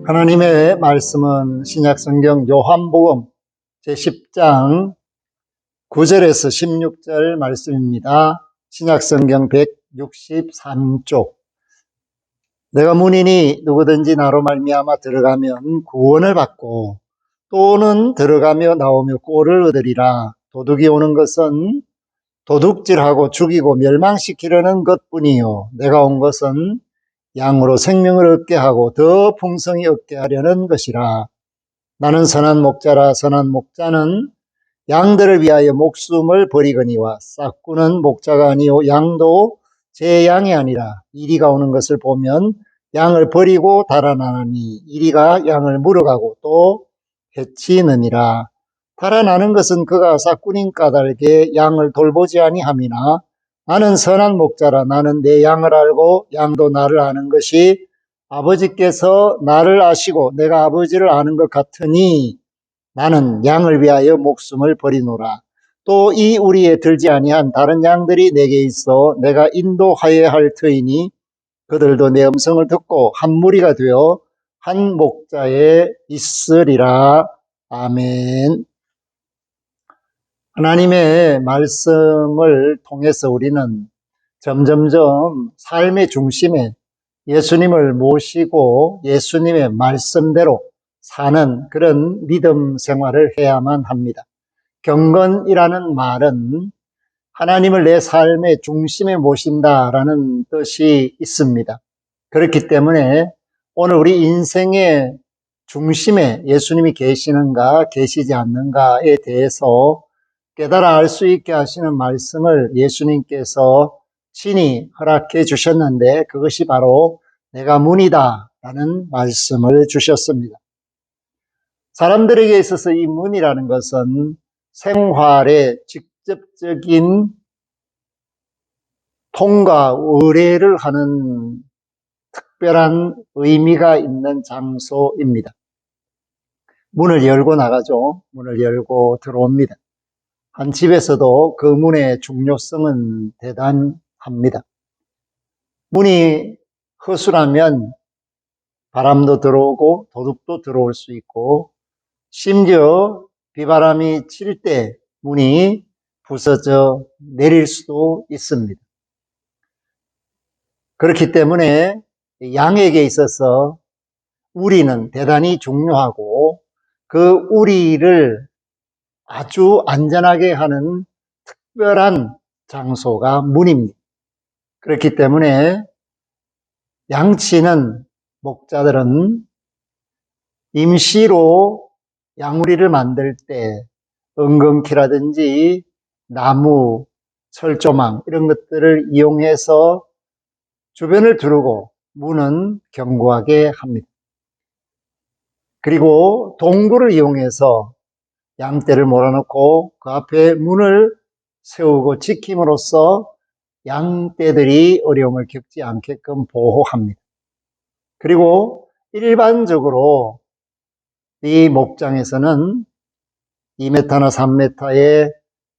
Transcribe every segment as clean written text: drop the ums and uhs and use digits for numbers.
하나님의 말씀은 신약성경 요한복음 제10장 9절에서 16절 말씀입니다. 신약성경 163쪽. 내가 문이니 누구든지 나로 말미암아 들어가면 구원을 받고 또는 들어가며 나오며 꼴을 얻으리라. 도둑이 오는 것은 도둑질하고 죽이고 멸망시키려는 것뿐이요 내가 온 것은 양으로 생명을 얻게 하고 더 풍성히 얻게 하려는 것이라. 나는 선한 목자라. 선한 목자는 양들을 위하여 목숨을 버리거니와 싹구는 목자가 아니요 양도 제 양이 아니라. 이리가 오는 것을 보면 양을 버리고 달아나니 이리가 양을 물어가고 또 해치느니라. 달아나는 것은 그가 싹꾼인 까닭에 양을 돌보지 아니함이나 나는 선한 목자라. 나는 내 양을 알고 양도 나를 아는 것이 아버지께서 나를 아시고 내가 아버지를 아는 것 같으니 나는 양을 위하여 목숨을 버리노라. 또 이 우리에 들지 아니한 다른 양들이 내게 있어 내가 인도하여야 할 터이니 그들도 내 음성을 듣고 한 무리가 되어 한 목자에 있으리라. 아멘. 하나님의 말씀을 통해서 우리는 점점점 삶의 중심에 예수님을 모시고 예수님의 말씀대로 사는 그런 믿음 생활을 해야만 합니다. 경건이라는 말은 하나님을 내 삶의 중심에 모신다라는 뜻이 있습니다. 그렇기 때문에 오늘 우리 인생의 중심에 예수님이 계시는가 계시지 않는가에 대해서 깨달아 알 수 있게 하시는 말씀을 예수님께서 친히 허락해 주셨는데 그것이 바로 내가 문이다 라는 말씀을 주셨습니다. 사람들에게 있어서 이 문이라는 것은 생활의 직접적인 통과 의뢰를 하는 특별한 의미가 있는 장소입니다. 문을 열고 나가죠. 문을 열고 들어옵니다. 한 집에서도 그 문의 중요성은 대단합니다. 문이 허술하면 바람도 들어오고 도둑도 들어올 수 있고 심지어 비바람이 칠 때 문이 부서져 내릴 수도 있습니다. 그렇기 때문에 양에게 있어서 우리는 대단히 중요하고 그 우리를 아주 안전하게 하는 특별한 장소가 문입니다. 그렇기 때문에 양치는 목자들은 임시로 양우리를 만들 때 은근키라든지 나무, 철조망 이런 것들을 이용해서 주변을 두르고 문은 견고하게 합니다. 그리고 동굴을 이용해서 양떼를 몰아넣고 그 앞에 문을 세우고 지킴으로써 양떼들이 어려움을 겪지 않게끔 보호합니다. 그리고 일반적으로 이 목장에서는 2m나 3m의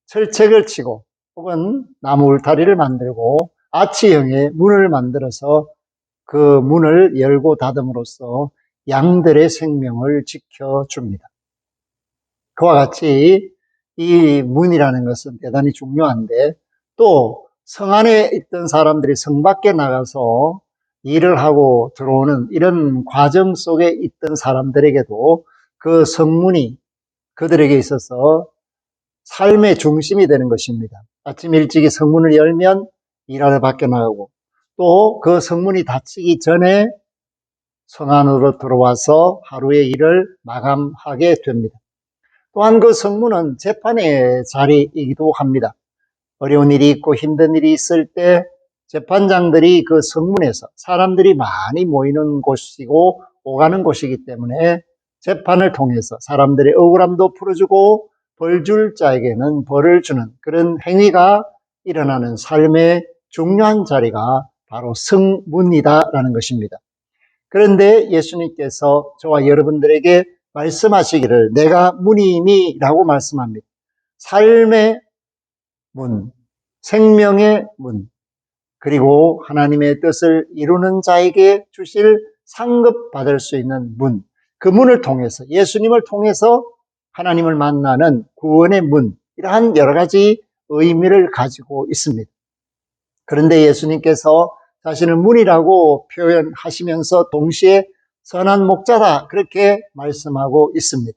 철책을 치고 혹은 나무 울타리를 만들고 아치형의 문을 만들어서 그 문을 열고 닫음으로써 양들의 생명을 지켜줍니다. 그와 같이 이 문이라는 것은 대단히 중요한데 또 성 안에 있던 사람들이 성 밖에 나가서 일을 하고 들어오는 이런 과정 속에 있던 사람들에게도 그 성문이 그들에게 있어서 삶의 중심이 되는 것입니다. 아침 일찍이 성문을 열면 일하러 밖에 나가고 또 그 성문이 닫히기 전에 성 안으로 들어와서 하루의 일을 마감하게 됩니다. 또한 그 성문은 재판의 자리이기도 합니다. 어려운 일이 있고 힘든 일이 있을 때 재판장들이 그 성문에서 사람들이 많이 모이는 곳이고 오가는 곳이기 때문에 재판을 통해서 사람들의 억울함도 풀어주고 벌 줄 자에게는 벌을 주는 그런 행위가 일어나는 삶의 중요한 자리가 바로 성문이다라는 것입니다. 그런데 예수님께서 저와 여러분들에게 말씀하시기를 내가 문이니 라고 말씀합니다. 삶의 문, 생명의 문, 그리고 하나님의 뜻을 이루는 자에게 주실 상급받을 수 있는 문, 그 문을 통해서 예수님을 통해서 하나님을 만나는 구원의 문, 이러한 여러 가지 의미를 가지고 있습니다. 그런데 예수님께서 자신을 문이라고 표현하시면서 동시에 선한 목자다, 그렇게 말씀하고 있습니다.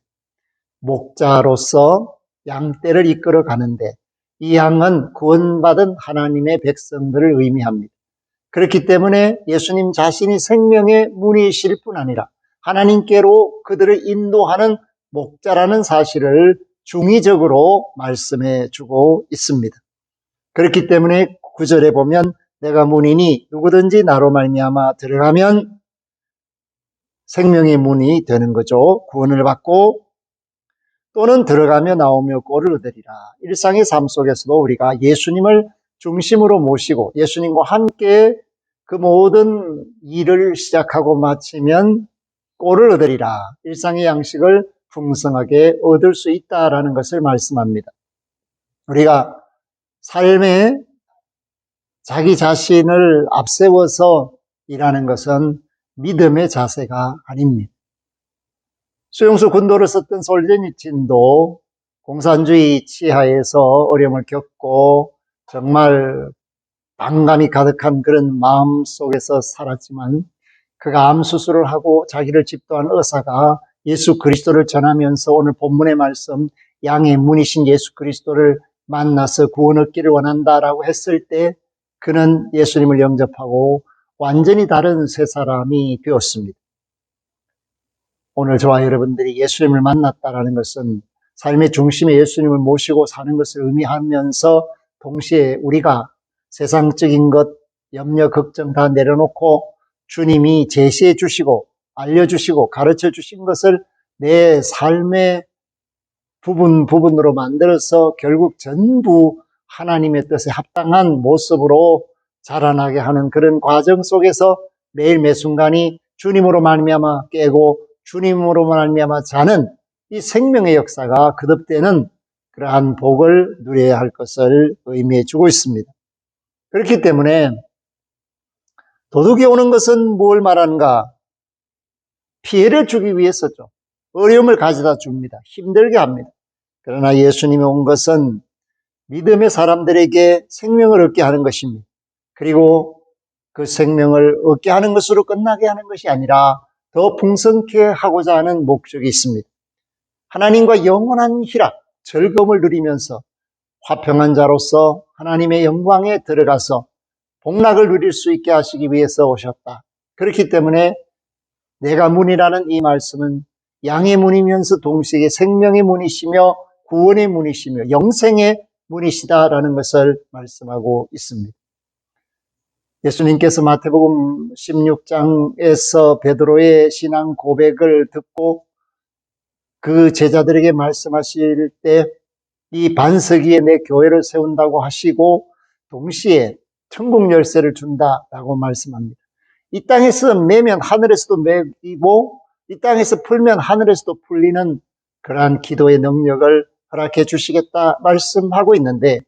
목자로서 양떼를 이끌어 가는데 이 양은 구원받은 하나님의 백성들을 의미합니다. 그렇기 때문에 예수님 자신이 생명의 문이실 뿐 아니라 하나님께로 그들을 인도하는 목자라는 사실을 중의적으로 말씀해 주고 있습니다. 그렇기 때문에 9절에 보면 내가 문이니 누구든지 나로 말미암아 들어가면 생명의 문이 되는 거죠. 구원을 받고 또는 들어가며 나오며 꼴을 얻으리라. 일상의 삶 속에서도 우리가 예수님을 중심으로 모시고 예수님과 함께 그 모든 일을 시작하고 마치면 꼴을 얻으리라. 일상의 양식을 풍성하게 얻을 수 있다라는 것을 말씀합니다. 우리가 삶에 자기 자신을 앞세워서 일하는 것은 믿음의 자세가 아닙니다. 수용소 군도를 썼던 솔제니친도 공산주의 치하에서 어려움을 겪고 정말 반감이 가득한 그런 마음 속에서 살았지만 그가 암 수술을 하고 자기를 집도한 의사가 예수 그리스도를 전하면서 오늘 본문의 말씀 양의 문이신 예수 그리스도를 만나서 구원 얻기를 원한다라고 했을 때 그는 예수님을 영접하고 완전히 다른 새 사람이 되었습니다. 오늘 저와 여러분들이 예수님을 만났다라는 것은 삶의 중심에 예수님을 모시고 사는 것을 의미하면서 동시에 우리가 세상적인 것, 염려, 걱정 다 내려놓고 주님이 제시해 주시고 알려주시고 가르쳐 주신 것을 내 삶의 부분으로 만들어서 결국 전부 하나님의 뜻에 합당한 모습으로 자라나게 하는 그런 과정 속에서 매일 매 순간이 주님으로 말미암아 깨고 주님으로 말미암아 자는 이 생명의 역사가 거듭되는 그러한 복을 누려야 할 것을 의미해 주고 있습니다. 그렇기 때문에 도둑이 오는 것은 뭘 말하는가? 피해를 주기 위해서죠. 어려움을 가져다 줍니다. 힘들게 합니다. 그러나 예수님이 온 것은 믿음의 사람들에게 생명을 얻게 하는 것입니다. 그리고 그 생명을 얻게 하는 것으로 끝나게 하는 것이 아니라 더 풍성케 하고자 하는 목적이 있습니다. 하나님과 영원한 희락, 즐거움을 누리면서 화평한 자로서 하나님의 영광에 들어가서 복락을 누릴 수 있게 하시기 위해서 오셨다. 그렇기 때문에 내가 문이라는 이 말씀은 양의 문이면서 동시에 생명의 문이시며 구원의 문이시며 영생의 문이시다라는 것을 말씀하고 있습니다. 예수님께서 마태복음 16장에서 베드로의 신앙 고백을 듣고 그 제자들에게 말씀하실 때 이 반석 위에 내 교회를 세운다고 하시고 동시에 천국 열쇠를 준다라고 말씀합니다. 이 땅에서 매면 하늘에서도 매이고 이 땅에서 풀면 하늘에서도 풀리는 그러한 기도의 능력을 허락해 주시겠다 말씀하고 있는데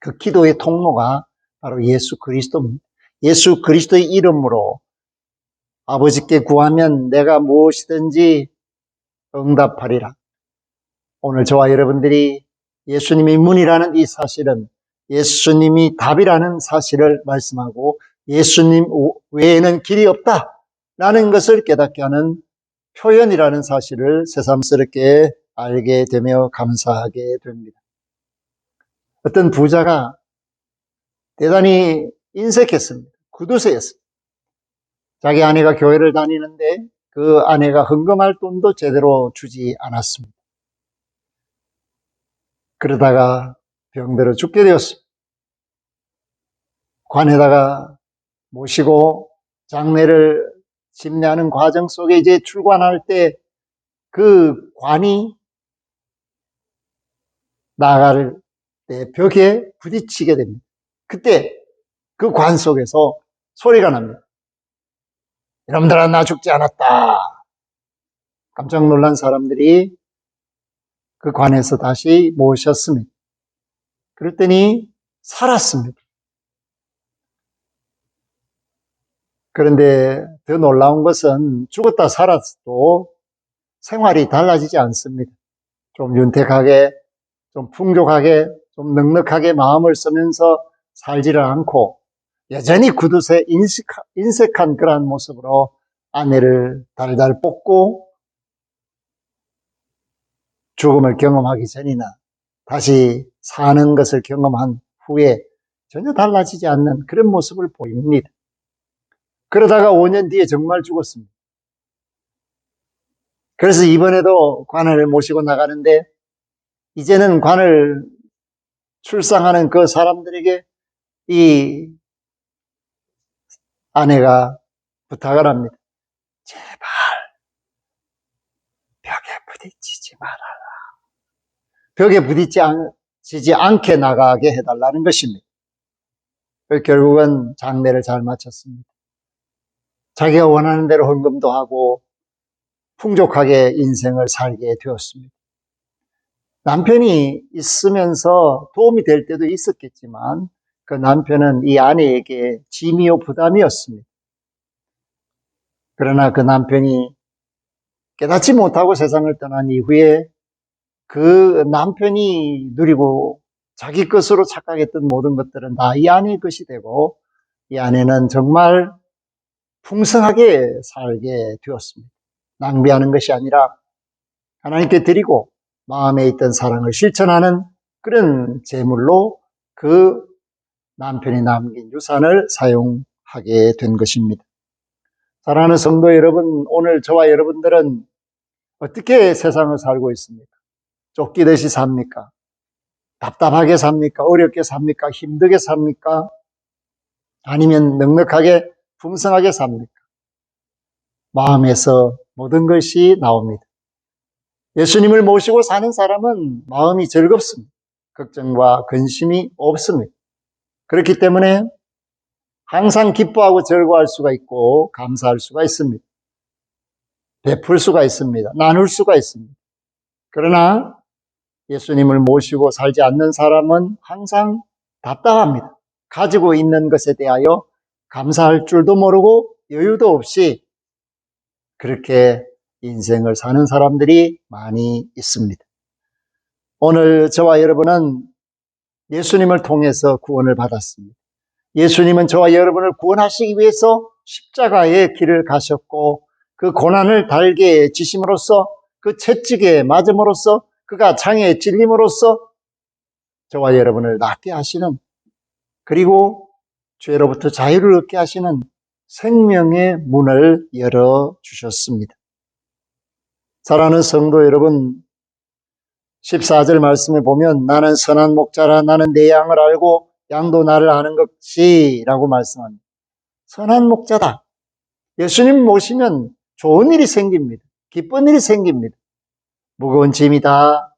그 기도의 통로가 바로 예수 그리스도입니다. 예수 그리스도의 이름으로 아버지께 구하면 내가 무엇이든지 응답하리라. 오늘 저와 여러분들이 예수님이 문이라는 이 사실은 예수님이 답이라는 사실을 말씀하고 예수님 외에는 길이 없다라는 것을 깨닫게 하는 표현이라는 사실을 새삼스럽게 알게 되며 감사하게 됩니다. 어떤 부자가 대단히 인색했습니다. 구두쇠였습니다. 자기 아내가 교회를 다니는데 그 아내가 헌금할 돈도 제대로 주지 않았습니다. 그러다가 병들어 죽게 되었습니다. 관에다가 모시고 장례를 집례하는 과정 속에 이제 출관할 때 그 관이 나갈 때 벽에 부딪히게 됩니다. 그때 그 관 속에서 소리가 납니다. 여러분들아, 나 죽지 않았다. 깜짝 놀란 사람들이 그 관에서 다시 모셨습니다. 그랬더니 살았습니다. 그런데 더 놀라운 것은 죽었다 살았도 생활이 달라지지 않습니다. 좀 윤택하게, 좀 풍족하게, 좀 넉넉하게 마음을 쓰면서 살지를 않고 여전히 구두쇠 인색한 그러한 모습으로 아내를 달달 볶고 죽음을 경험하기 전이나 다시 사는 것을 경험한 후에 전혀 달라지지 않는 그런 모습을 보입니다. 그러다가 5년 뒤에 정말 죽었습니다. 그래서 이번에도 관을 모시고 나가는데 이제는 관을 출상하는 그 사람들에게 이 아내가 부탁을 합니다. 제발 벽에 부딪히지 마라. 벽에 부딪히지 않게 나가게 해달라는 것입니다. 결국은 장례를 잘 마쳤습니다. 자기가 원하는 대로 헌금도 하고 풍족하게 인생을 살게 되었습니다. 남편이 있으면서 도움이 될 때도 있었겠지만 그 남편은 이 아내에게 짐이요 부담이었습니다. 그러나 그 남편이 깨닫지 못하고 세상을 떠난 이후에 그 남편이 누리고 자기 것으로 착각했던 모든 것들은 다 이 아내의 것이 되고 이 아내는 정말 풍성하게 살게 되었습니다. 낭비하는 것이 아니라 하나님께 드리고 마음에 있던 사랑을 실천하는 그런 제물로 그 남편이 남긴 유산을 사용하게 된 것입니다. 사랑하는 성도 여러분, 오늘 저와 여러분들은 어떻게 세상을 살고 있습니까? 쫓기듯이 삽니까? 답답하게 삽니까? 어렵게 삽니까? 힘들게 삽니까? 아니면 넉넉하게 풍성하게 삽니까? 마음에서 모든 것이 나옵니다. 예수님을 모시고 사는 사람은 마음이 즐겁습니다. 걱정과 근심이 없습니다. 그렇기 때문에 항상 기뻐하고 즐거워할 수가 있고 감사할 수가 있습니다. 베풀 수가 있습니다. 나눌 수가 있습니다. 그러나 예수님을 모시고 살지 않는 사람은 항상 답답합니다. 가지고 있는 것에 대하여 감사할 줄도 모르고 여유도 없이 그렇게 인생을 사는 사람들이 많이 있습니다. 오늘 저와 여러분은 예수님을 통해서 구원을 받았습니다. 예수님은 저와 여러분을 구원하시기 위해서 십자가의 길을 가셨고 그 고난을 달게 지심으로써 그 채찍에 맞음으로써 그가 장애에 찔림으로써 저와 여러분을 낫게 하시는 그리고 죄로부터 자유를 얻게 하시는 생명의 문을 열어주셨습니다. 사랑하는 성도 여러분, 14절 말씀에 보면 나는 선한 목자라 나는 내 양을 알고 양도 나를 아는 것이 라고 말씀합니다. 선한 목자다. 예수님 모시면 좋은 일이 생깁니다. 기쁜 일이 생깁니다. 무거운 짐이 다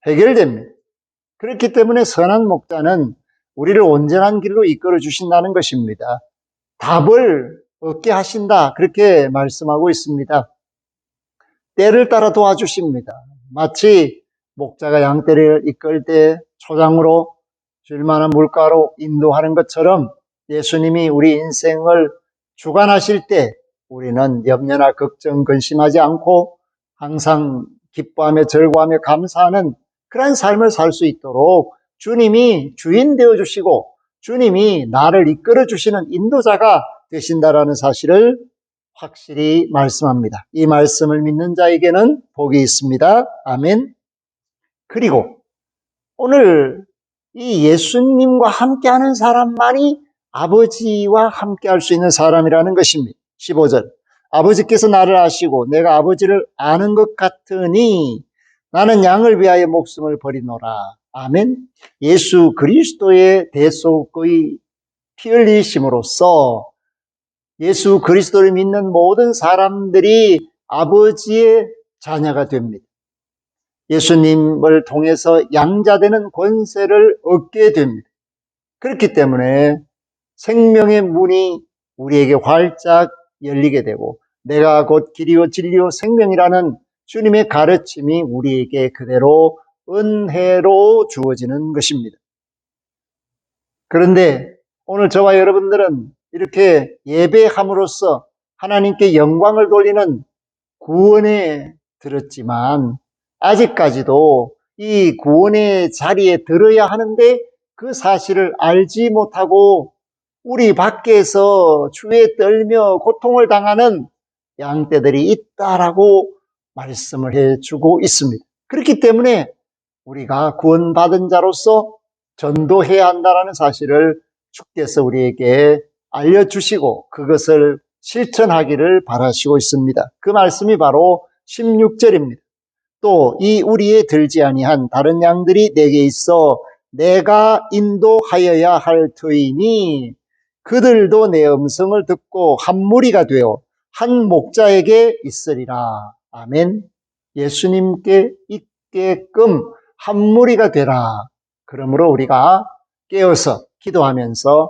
해결됩니다. 그렇기 때문에 선한 목자는 우리를 온전한 길로 이끌어 주신다는 것입니다. 답을 얻게 하신다. 그렇게 말씀하고 있습니다. 때를 따라 도와주십니다. 마치 목자가 양떼를 이끌 때 초장으로 줄 만한 물가로 인도하는 것처럼 예수님이 우리 인생을 주관하실 때 우리는 염려나 걱정, 근심하지 않고 항상 기뻐하며 즐거워하며 감사하는 그런 삶을 살 수 있도록 주님이 주인 되어주시고 주님이 나를 이끌어주시는 인도자가 되신다라는 사실을 확실히 말씀합니다. 이 말씀을 믿는 자에게는 복이 있습니다. 아멘. 그리고 오늘 이 예수님과 함께하는 사람만이 아버지와 함께할 수 있는 사람이라는 것입니다. 15절 아버지께서 나를 아시고 내가 아버지를 아는 것 같으니 나는 양을 위하여 목숨을 버리노라. 아멘. 예수 그리스도의 대속의 피 흘리심으로써 예수 그리스도를 믿는 모든 사람들이 아버지의 자녀가 됩니다. 예수님을 통해서 양자되는 권세를 얻게 됩니다. 그렇기 때문에 생명의 문이 우리에게 활짝 열리게 되고 내가 곧 길이요 진리요 생명이라는 주님의 가르침이 우리에게 그대로 은혜로 주어지는 것입니다. 그런데 오늘 저와 여러분들은 이렇게 예배함으로써 하나님께 영광을 돌리는 구원에 들었지만 아직까지도 이 구원의 자리에 들어야 하는데 그 사실을 알지 못하고 우리 밖에서 주에 떨며 고통을 당하는 양떼들이 있다라고 말씀을 해주고 있습니다. 그렇기 때문에 우리가 구원받은 자로서 전도해야 한다는 사실을 주께서 우리에게 알려주시고 그것을 실천하기를 바라시고 있습니다. 그 말씀이 바로 16절입니다. 또 이 우리에 들지 아니한 다른 양들이 내게 있어 내가 인도하여야 할 터이니 그들도 내 음성을 듣고 한 무리가 되어 한 목자에게 있으리라. 아멘. 예수님께 있게끔 한 무리가 되라. 그러므로 우리가 깨어서 기도하면서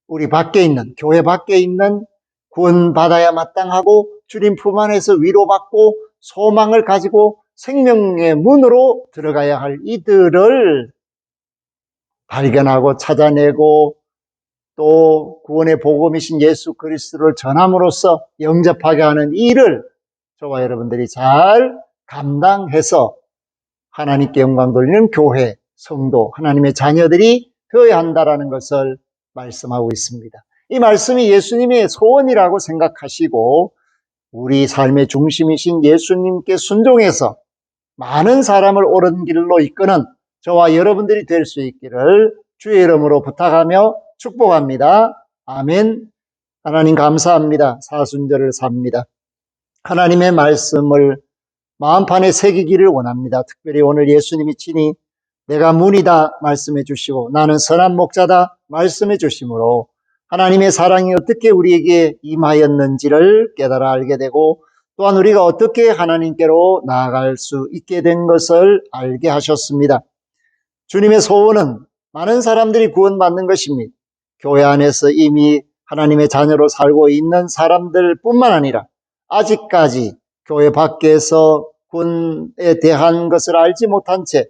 우리 밖에 있는, 교회 밖에 있는 구원받아야 마땅하고 주님 품 안에서 위로받고 소망을 가지고 생명의 문으로 들어가야 할 이들을 발견하고 찾아내고 또 구원의 복음이신 예수 그리스도를 전함으로써 영접하게 하는 일을 저와 여러분들이 잘 감당해서 하나님께 영광 돌리는 교회, 성도, 하나님의 자녀들이 되어야 한다는 것을 말씀하고 있습니다. 이 말씀이 예수님의 소원이라고 생각하시고 우리 삶의 중심이신 예수님께 순종해서 많은 사람을 옳은 길로 이끄는 저와 여러분들이 될 수 있기를 주의 이름으로 부탁하며 축복합니다. 아멘. 하나님 감사합니다. 사순절을 삽니다. 하나님의 말씀을 마음판에 새기기를 원합니다. 특별히 오늘 예수님이 친히 내가 문이다 말씀해 주시고 나는 선한 목자다 말씀해 주심으로 하나님의 사랑이 어떻게 우리에게 임하였는지를 깨달아 알게 되고 또한 우리가 어떻게 하나님께로 나아갈 수 있게 된 것을 알게 하셨습니다. 주님의 소원은 많은 사람들이 구원받는 것입니다. 교회 안에서 이미 하나님의 자녀로 살고 있는 사람들 뿐만 아니라 아직까지 교회 밖에서 구원에 대한 것을 알지 못한 채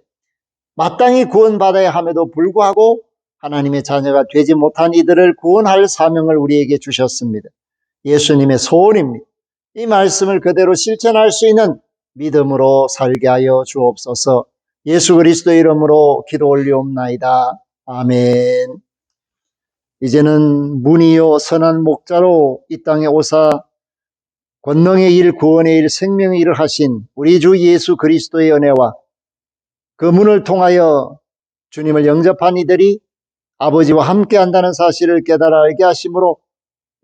마땅히 구원받아야 함에도 불구하고 하나님의 자녀가 되지 못한 이들을 구원할 사명을 우리에게 주셨습니다. 예수님의 소원입니다. 이 말씀을 그대로 실천할 수 있는 믿음으로 살게 하여 주옵소서. 예수 그리스도 이름으로 기도 올리옵나이다. 아멘. 이제는 문이요 선한 목자로 이 땅에 오사 권능의 일, 구원의 일, 생명의 일을 하신 우리 주 예수 그리스도의 은혜와 그 문을 통하여 주님을 영접한 이들이 아버지와 함께 한다는 사실을 깨달아 알게 하심으로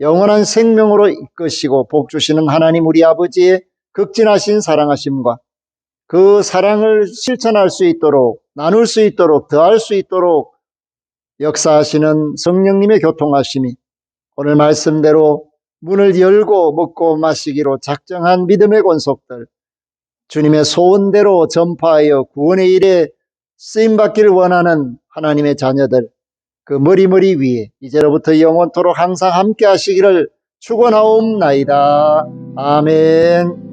영원한 생명으로 이끄시고 복 주시는 하나님 우리 아버지의 극진하신 사랑하심과 그 사랑을 실천할 수 있도록 나눌 수 있도록 더할 수 있도록 역사하시는 성령님의 교통하심이 오늘 말씀대로 문을 열고 먹고 마시기로 작정한 믿음의 권속들 주님의 소원대로 전파하여 구원의 일에 쓰임받기를 원하는 하나님의 자녀들 그 머리 위에 이제로부터 영원토록 항상 함께 하시기를 축원하옵나이다. 아멘.